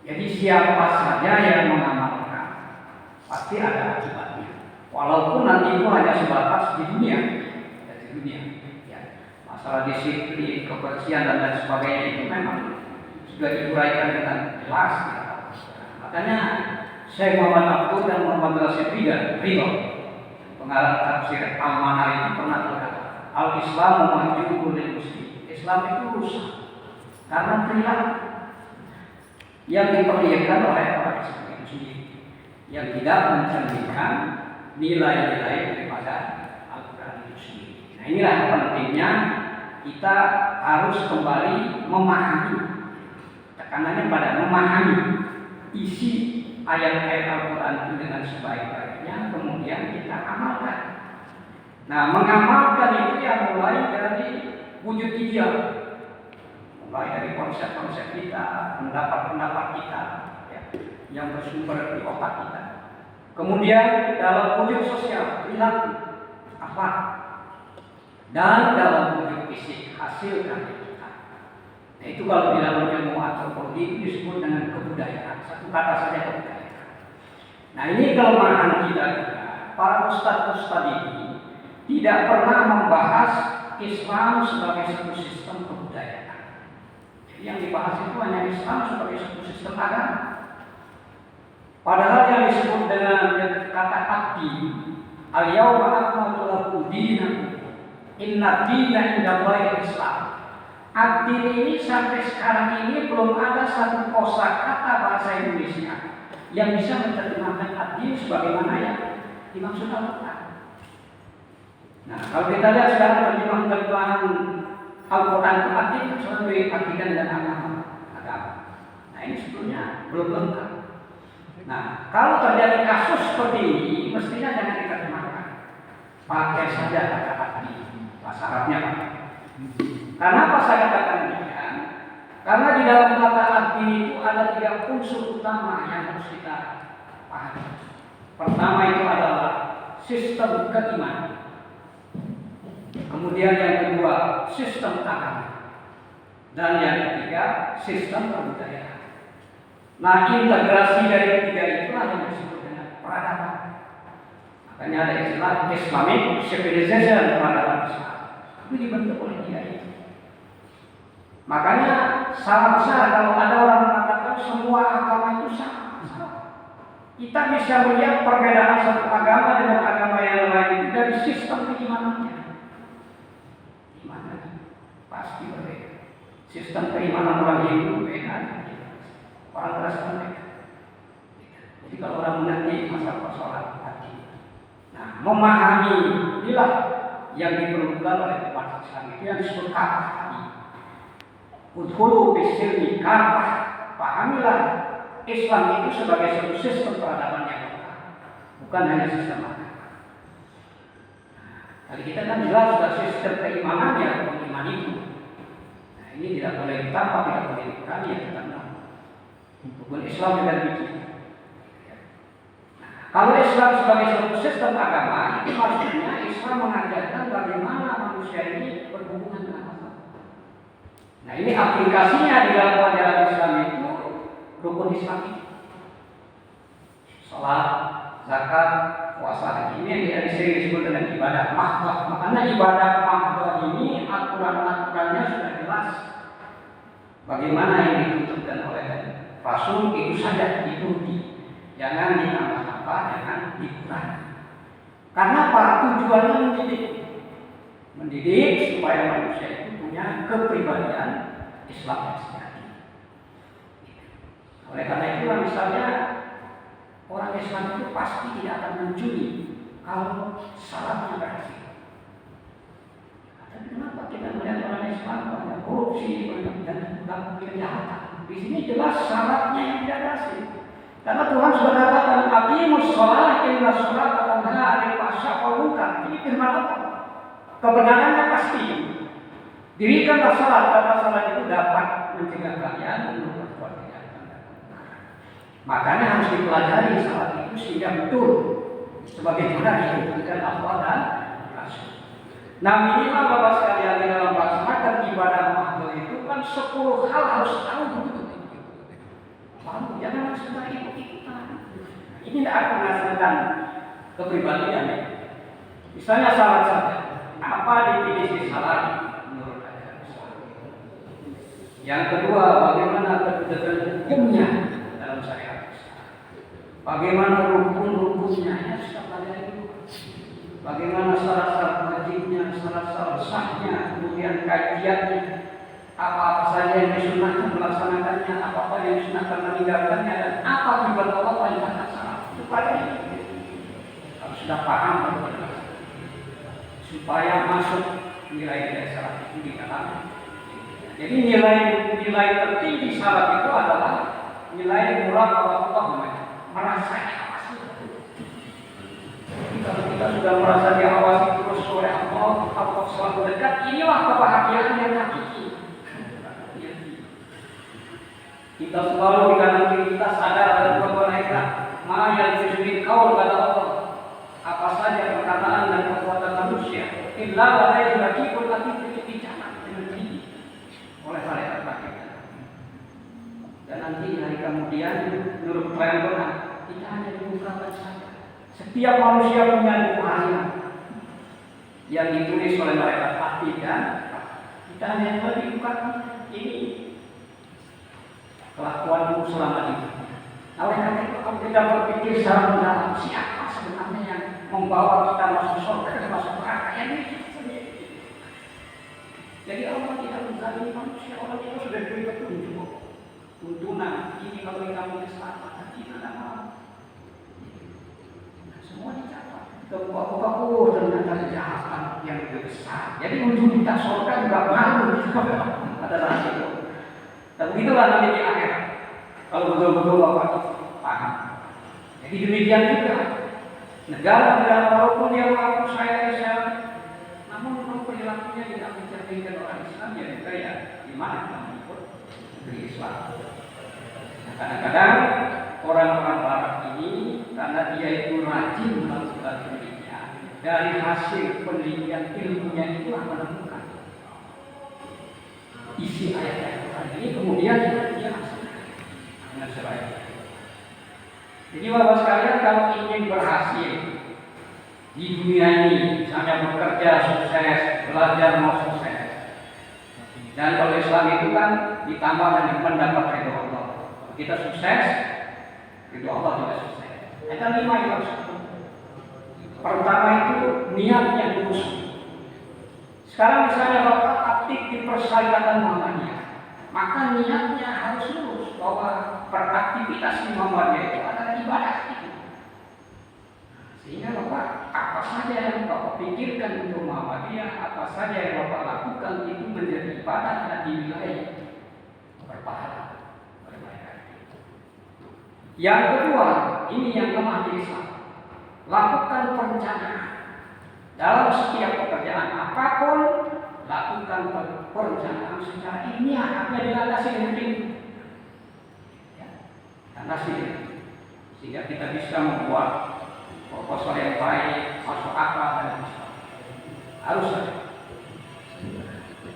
Jadi siapa saja yang mengamalkan pasti ada akibatnya. Walaupun nanti itu hanya sebatas di dunia, ya. Masalah disiplin, kebersihan dan lain sebagainya itu memang sudah diuraikan dengan jelas. Ya. Makanya Syekh Muhammad Abdul dan Muhammad Rasid Ridho, pengarang tafsir Al-Manar itu pernah berkata, Al-Islamu majhulun lil muslim. Islam itu rusak karena perilaku yang diperlihatkan oleh orang Islam itu sendiri yang tidak mencerminkan nilai-nilai daripada Al-Quran itu sendiri. Nah inilah pentingnya kita harus kembali memahami, tekanannya pada memahami isi ayat-ayat Al-Quran itu dengan sebaik-baiknya, kemudian kita amalkan. Nah mengamalkan itu yang mulai dari wujud ideal, mulai dari konsep-konsep kita, pendapat-pendapat kita ya, yang bersumber di otak kita. Kemudian dalam wujud sosial, perilaku, akhlak, dan dalam wujud fisik, hasil karya kita. Nah itu kalau di dalam ilmu antropologi itu disebut dengan kebudayaan. Satu kata saja kebudayaan. Nah ini kelemahan kita juga. Para ustadz-ustadz ini tidak pernah membahas Islam sebagai satu sistem kebudayaan. Jadi yang dibahas itu hanya Islam sebagai satu sistem agama. Padahal yang disebut dengan kata ad-din, al-yawma akmaltu lakum dinakum, inna dina indallahi Islam. Ad-din ini sampai sekarang ini belum ada satu kosakata bahasa Indonesia yang bisa menerjemahkan ad-din sebagaimana yang dimaksud Al-Quran. Nah, kalau kita lihat sekarang terjemahan Al-Quran itu ad-din selalu diartikan dengan agama. Nah, ini sebetulnya belum lengkap. Nah, kalau terjadi kasus seperti ini, mestinya pakai saja kata hati, bahasa Arabnya pakai. Kenapa saya katakan demikian? Karena di dalam kata hati itu ada 3 unsur utama yang harus kita pahami. Pertama itu adalah sistem keimanan. Kemudian yang kedua, sistem agama. Dan yang ketiga, sistem kebudayaan. Nah, integrasi dari ketiga itulah yang disebut dengan peradaban. Makanya ada istilah Islamic civilization, peradaban Islam. Itu dibentuk oleh dia itu. Makanya salah besar kalau ada orang mengatakan semua agama itu sama. Kita bisa melihat perbedaan satu agama dengan agama yang lain itu dari sistem keimanannya. Pasti berbeda. Sistem keimanan orang Hindu beda, orang Kristen beda. Jadi kalau orang mengerti masalah persoalan hati, nah memahami inilah yang diperlukan oleh umat Islam itu yang disebut kafah tadi. Udhulu bisilmi kafah, pahamilah Islam itu sebagai satu sistem peradaban yang lengkap, bukan hanya sistem agama. Tadi kita kan jelas sudah sistem keimanan yang beriman itu. Nah, ini tidak boleh ditambah, tidak boleh dikurangi, ya kita tahu. Hukum Islam juga begitu. Nah, kalau Islam sebagai suatu sistem agama, itu maksudnya Islam mengajarkan bagaimana manusia ini berhubungan dengan Allah. Nah, ini aplikasinya di dalam ajaran Islam itu rukun Islam itu. Salat, zakat, puasa haji ini yang sering disebut dengan ibadah mahdoh. Makanya ibadah mahdoh ini aturan-aturannya sudah jelas. Bagaimana yang dituntutkan oleh Rasul itu saja diikuti. Jangan ditambah-tambah, jangan dikurangi. Karena para tujuannya mendidik supaya manusia itu punya kepribadian Islam yang sejati. Oleh karena itulah misalnya orang Islam itu pasti tidak akan mencuri kalau syaratnya berhasil. Tapi kenapa kita melihat orang Islam banyak korupsi, banyak kejahatan? Di sini jelas syaratnya yang tidak berhasil. Karena Tuhan sudah katakan, aqimus shalah inna sholata tanha 'anil fahsya'i wal munkar. Ini firman Allah. Kebenarannya pasti. Dirikanlah salat karena salat itu dapat mencegah kalian untuk berbuat kejahatan. Makanya harus dipelajari salat itu sehingga betul sebagaimana ditunjukkan Allah dan Rasul. Nah, minimal Bapak sekalian di dalam melaksanakan ibadah mahdoh itu kan 10 hal harus tahu. Lalu jangan sekedar ikut-ikutan. Ini tidak akan menghasilkan kepribadian. Misalnya salat saja. Apa definisi salat menurut ajaran Islam? Yang kedua, bagaimana kedudukan hukumnya dalam syariat Islam? Bagaimana rukun-rukunnya? Ya, sudah pelajari dulu. Bagaimana syarat-syarat wajibnya, syarat-syarat sahnya, kemudian kajiannya, apa-apa saja yang disunahkan melaksanakannya, apa-apa yang disunahkan meninggalkannya, dan apa ibadah Allah yang tak salah. Itu pelajari. Kalau sudah paham, supaya masuk nilai-nilai syarat itu di dalam. Jadi nilai tertinggi syarat itu adalah nilai muraqabah Allah, merasa diawasi. Kalau kita sudah merasa diawasi terus oleh Allah, Allah selalu dekat, inilah kebahagiaan yang hakiki. Kita selalu di kanan kiri kita sadar ada dua malaikat, ma yalfizu qaul kata Allah. Apa saja perkataan dan perbuatan manusia, illa ladaihi raqibun atid dicatat dengan tinggi oleh malaikat malaikat. Dan nanti hari kemudian menurut keterangan Quran, kita hanya dibukakan saja. Setiap manusia punya buku harian yang ditulis oleh malaikat atid dan kita hanya dibukakan ini kelakuanmu selama ini. Oleh karena itu kalau kita berpikir secara mendalam, siapa sebenarnya yang membawa kita masuk surga, masuk neraka yang ini sendiri. Jadi Allah tidak menzalimi manusia, orang itu sudah diberi petunjuk. Tuntunan ini kalau kamu selamat, kita tidak mau. Semua dicatat. Kebuka-buka ternyata kejahatan yang lebih besar. Jadi ujung kita surga juga malu. Ada rahasia. Dan begitulah nanti di akhir. Kalau betul-betul Bapak paham. Jadi demikian juga Negara walaupun dia mengaku saya Islam, namun memang perilakunya tidak mencerminkan orang Islam ya juga ya gimana kalau ikut negeri Islam. Nah, kadang-kadang orang-orang Barat ini karena dia itu rajin melakukan penelitian, dari hasil penelitian ilmunya itulah menemukan isi ayat-ayat Quran ini, kemudian dia laksanakan dengan sebaik-baiknya. Jadi Bapak sekalian, kalau ingin berhasil di dunia ini, misalnya bekerja sukses, belajar mau sukses, dan kalau Islam itu kan ditambah dengan mendapat ridho Allah. Kalau kita sukses, ridho Allah juga sukses. Ada 5 yang harus. Pertama itu niat yang lurus. Sekarang misalnya Bapak aktif di persyaratan Muhammadiyah, maka niatnya harus lurus bahwa beraktivitas di Muhammadiyah itu adalah ibadah itu. Sehingga Bapak apa saja yang Bapak pikirkan untuk Muhammadiyah, apa saja yang Bapak lakukan itu menjadi ibadah dan dinilai berpahala. Yang kedua, ini yang lemah di Islam. Lakukan perencanaan. Dalam setiap pekerjaan apapun, lakukan perencanaan secara ilmiah, artinya dilandasi dengan ilmu. Landasi, sehingga kita bisa membuat proposal yang baik, masuk akal dan bisa. Harus ada.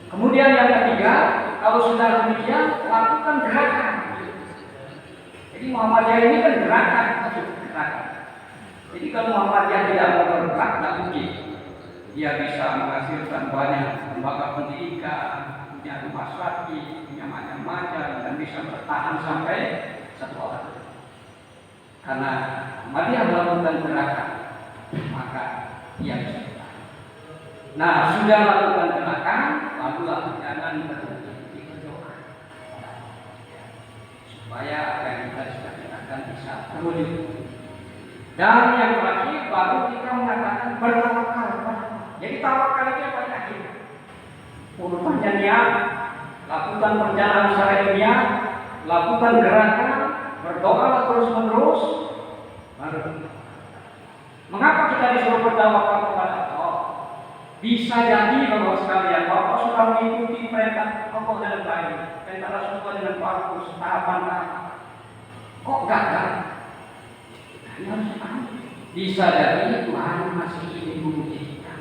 Kemudian yang ketiga, kalau sudah demikian, lakukan gerakan. Jadi Muhammadiyah ini kan gerakan. Jadi kalau Muhammadiyah tidak mau bergerak, tidak mungkin. Dia bisa menghasilkan banyak lembaga pendidikan, punya rumah sakit, punya macam-macam, dan bisa bertahan sampai 1 abad. Karena Muhammadiyah melakukan gerakan, maka dia bisa bertahan. Nah, sudah melakukan gerakan, lalulah jangan berhenti berdoa supaya apa yang kita sudah gerakan bisa terwujud. Dan yang terakhir, baru kita mengatakan bertawakal. Jadi tawakal itu apa akhirnya? Urutannya niat, lakukan perencanaan secara ilmiah, lakukan gerakan, berdoa terus-menerus. Mengapa kita disuruh bertawakal kepada Allah? Bisa jadi Bapak sekalian, Bapak sudah mengikuti perintah Allah dengan baik, perintah Rasulullah dengan bagus, tahapan-tahapan. Kok gagal? Ini harus dipahami. Bisa jadi Tuhan masih ingin menguji kita.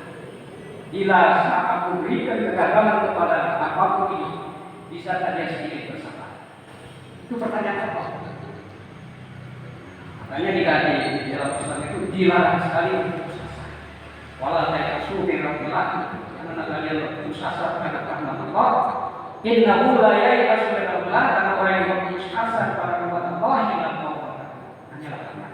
Bila saat memberikan kegagalan kepada apapun ini, bisa saja sedikit bersabar. Itu pertanyaan apa? Makanya di dalam Islam itu dilarang sekali untuk putus asa. Walau saya asuhi rabbilah, karena kalian berputus asa terhadap rahmat Allah. Innahu la yai'asu min Allah, karena orang yang berputus asa pada rahmat Allah illa Allah. Hanyalah rahmat.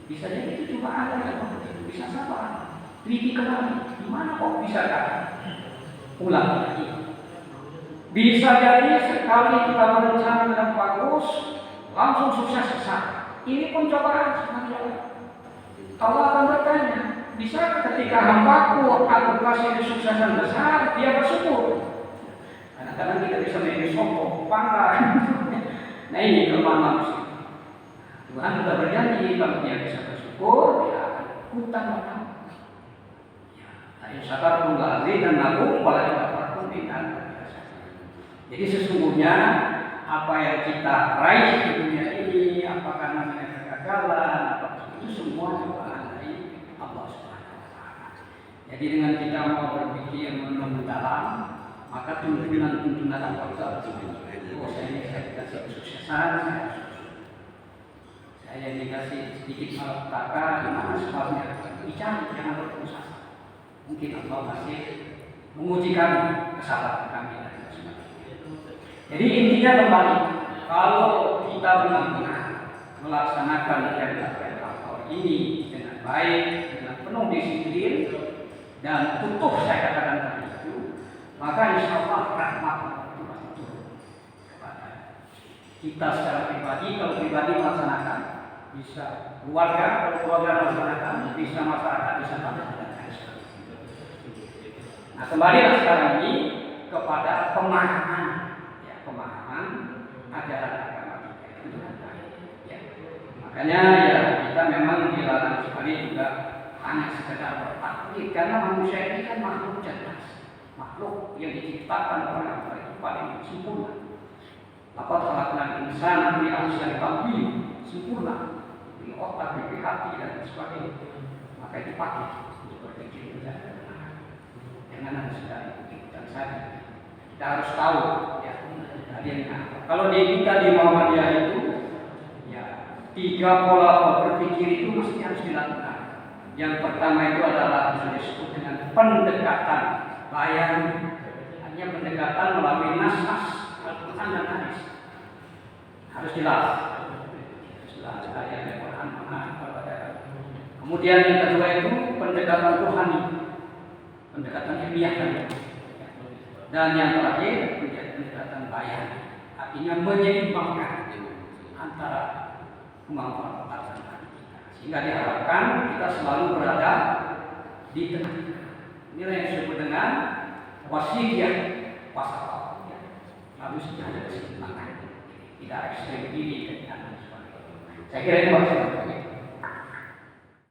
Bisa jadi itu cuma ada yang bisa sabar. Teliti kembali, gimana kok bisa kan? Ulang lagi. Bisa jadi sekali kita berencana dengan bagus, langsung sukses besar. Ini pun cobaan sebenarnya. Allah akan bertanya, bisa ketika hambaku aku kasih kesuksesan besar, dia bersyukur. Kadang-kadang kita bisa menjadi sombong, bangga. Nah ini kelemahan manusia. Tuhan sudah berjanji kalau dia bisa bersyukur, dia akan hutang bertambah. Sabar tunggal dan nabung pada kita dengan. Jadi sesungguhnya apa yang kita raih di dunia ini, apakah namanya kegagalan, apa itu semua cobaan dari Allah Subhanahu Wa Taala. Jadi dengan kita mau berpikir mendalam, maka tuntunan Allah oh saya dikasih kesuksesan, saya dikasih sedikit malapetaka, gimana sebabnya? Bicara jangan berputus asa. Mungkin Allah masih menguji kami, kesabaran kami dan sebagainya. Jadi intinya kembali, kalau kita benar-benar melaksanakan perintah Allah ini dengan baik, dengan penuh disiplin dan utuh saya katakan tadi itu, maka insya Allah rahmat Allah itu pasti turun kepada kita secara pribadi. Kalau pribadi melaksanakan, bisa keluarga, kalau keluarga melaksanakan, bisa masyarakat, bisa bangsa. Nah, kembali sekarang ini kepada pemahaman, ya, pemahaman ajaran agama kita itu dengan baik. Ya. Makanya ya kita memang dilarang sekali juga hanya sekedar bertaklid, karena manusia ini kan makhluk cerdas, makhluk yang diciptakan oleh Allah itu paling sempurna. Laqad khalaqnal insana fi ahsani taqwim, sempurna di otak, di hati dan sebagainya. Maka dipakai untuk berpikir dan jangan hanya sekedar ikut-ikutan saja. Kita harus tahu ya hadirnya. Kalau di kita di Muhammadiyah itu ya 3 pola berpikir itu mesti harus dilakukan. Yang pertama itu adalah yang disebut dengan pendekatan bayang, hanya pendekatan melalui nas-nas Al-Quran dan hadis. Harus jelas ayat Al-Quran mana. Kemudian yang kedua itu pendekatan rohani, pendekatan ilmiah tadi. Dan yang terakhir pendekatan bayang, artinya menyeimbangkan antara kemampuan otak dan hati kita, sehingga diharapkan kita selalu berada di tengah. Inilah yang disebut dengan wasiyah wasat. Lalu sudah ada keseimbangan, tidak ekstrem kiri dan kanan. Saya kira itu maksudnya.